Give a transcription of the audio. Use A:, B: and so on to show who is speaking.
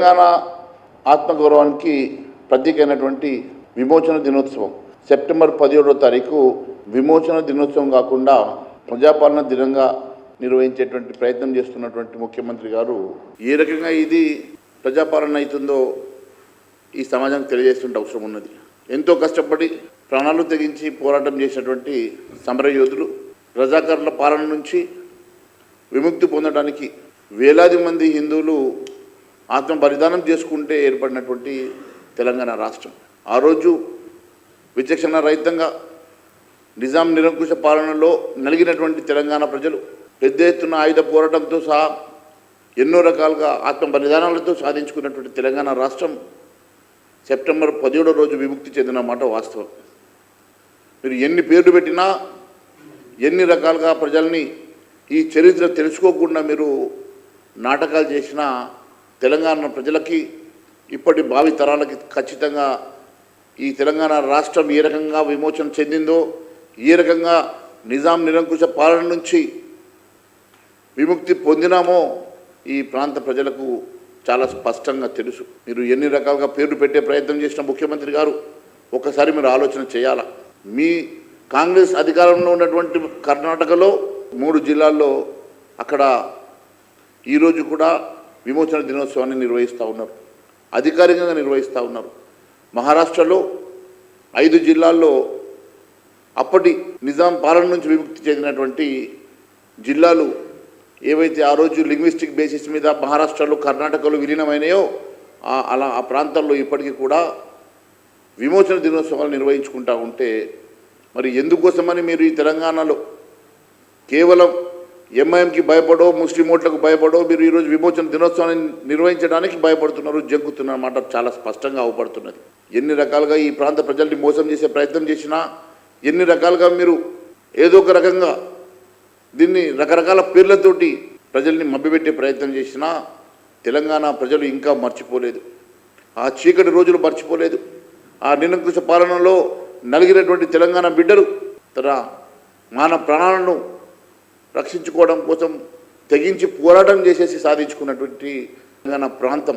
A: తెలంగాణ ఆత్మగౌరవానికి ప్రతీకైనటువంటి విమోచన దినోత్సవం సెప్టెంబర్ 17వ తారీఖు విమోచన దినోత్సవం కాకుండా ప్రజాపాలన దినంగా నిర్వహించేటువంటి ప్రయత్నం చేస్తున్నటువంటి ముఖ్యమంత్రి గారు ఏ రకంగా ఇది ప్రజాపాలన అవుతుందో ఈ సమాజానికి తెలియజేస్తుంటే అవసరం ఉన్నది. ఎంతో కష్టపడి ప్రాణాలు తెగించి పోరాటం చేసినటువంటి సమరయోధులు రజాకారుల పాలన నుంచి విముక్తి పొందడానికి వేలాది మంది హిందువులు ఆత్మ బలిదానం చేసుకుంటే ఏర్పడినటువంటి తెలంగాణ రాష్ట్రం. ఆ రోజు విచక్షణ రహితంగా నిజాం నిరంకుశ పాలనలో నలిగినటువంటి తెలంగాణ ప్రజలు పెద్ద ఎత్తున ఆయుధ పోరాటంతో సహా ఎన్నో రకాలుగా ఆత్మ బలిదానాలతో సాధించుకున్నటువంటి తెలంగాణ రాష్ట్రం సెప్టెంబర్ 17వ రోజు విముక్తి చెందిన మాట వాస్తవం. మీరు ఎన్ని పేర్లు పెట్టినా ఎన్ని రకాలుగా ప్రజల్ని ఈ చరిత్ర తెలుసుకోకుండా మీరు నాటకాలు చేసినా తెలంగాణ ప్రజలకి ఇప్పటి భావి తరాలకి ఖచ్చితంగా ఈ తెలంగాణ రాష్ట్రం ఏ రకంగా విమోచన చెందిందో, ఏ రకంగా నిజాం నిరంకుశ పాలన నుంచి విముక్తి పొందినామో ఈ ప్రాంత ప్రజలకు చాలా స్పష్టంగా తెలుసు. మీరు ఎన్ని రకాలుగా పేర్లు పెట్టే ప్రయత్నం చేసిన ముఖ్యమంత్రి గారు ఒకసారి మీరు ఆలోచన చేయాలా. మీ కాంగ్రెస్ అధికారంలో ఉన్నటువంటి కర్ణాటకలో 3 జిల్లాల్లో అక్కడ ఈరోజు కూడా విమోచన దినోత్సవాన్ని నిర్వహిస్తూ ఉన్నారు, అధికారికంగా నిర్వహిస్తూ ఉన్నారు. మహారాష్ట్రలో 5 జిల్లాల్లో అప్పటి నిజాం పాలన నుంచి విముక్తి చెందినటువంటి జిల్లాలు ఏవైతే ఆ రోజు లింగ్విస్టిక్ బేసిస్ మీద మహారాష్ట్రలో కర్ణాటకలో విలీనమైనాయో అలా ఆ ప్రాంతాల్లో ఇప్పటికీ కూడా విమోచన దినోత్సవాలు నిర్వహించుకుంటూ ఉంటే మరి ఎందుకోసమని మీరు ఈ తెలంగాణలో కేవలం ఎంఐఎంకి భయపడో ముస్లిం ఓట్లకు భయపడో మీరు ఈరోజు విమోచన దినోత్సవాన్ని నిర్వహించడానికి భయపడుతున్నారు, జంకుతున్నారు మాట చాలా స్పష్టంగా అవపడుతున్నది. ఎన్ని రకాలుగా ఈ ప్రాంత ప్రజల్ని మోసం చేసే ప్రయత్నం చేసినా, ఎన్ని రకాలుగా మీరు ఏదో ఒక రకంగా దీన్ని రకరకాల పేర్లతోటి ప్రజల్ని మభ్యపెట్టే ప్రయత్నం చేసినా తెలంగాణ ప్రజలు ఇంకా మర్చిపోలేదు. ఆ చీకటి రోజులు మర్చిపోలేదు. ఆ నిరంకుశ పాలనలో నలిగినటువంటి తెలంగాణ బిడ్డలు తన మాన ప్రాణాలను రక్షించుకోవడం కోసం తెగించి పోరాటం చేసేసి సాధించుకున్నటువంటి తెలంగాణ ప్రాంతం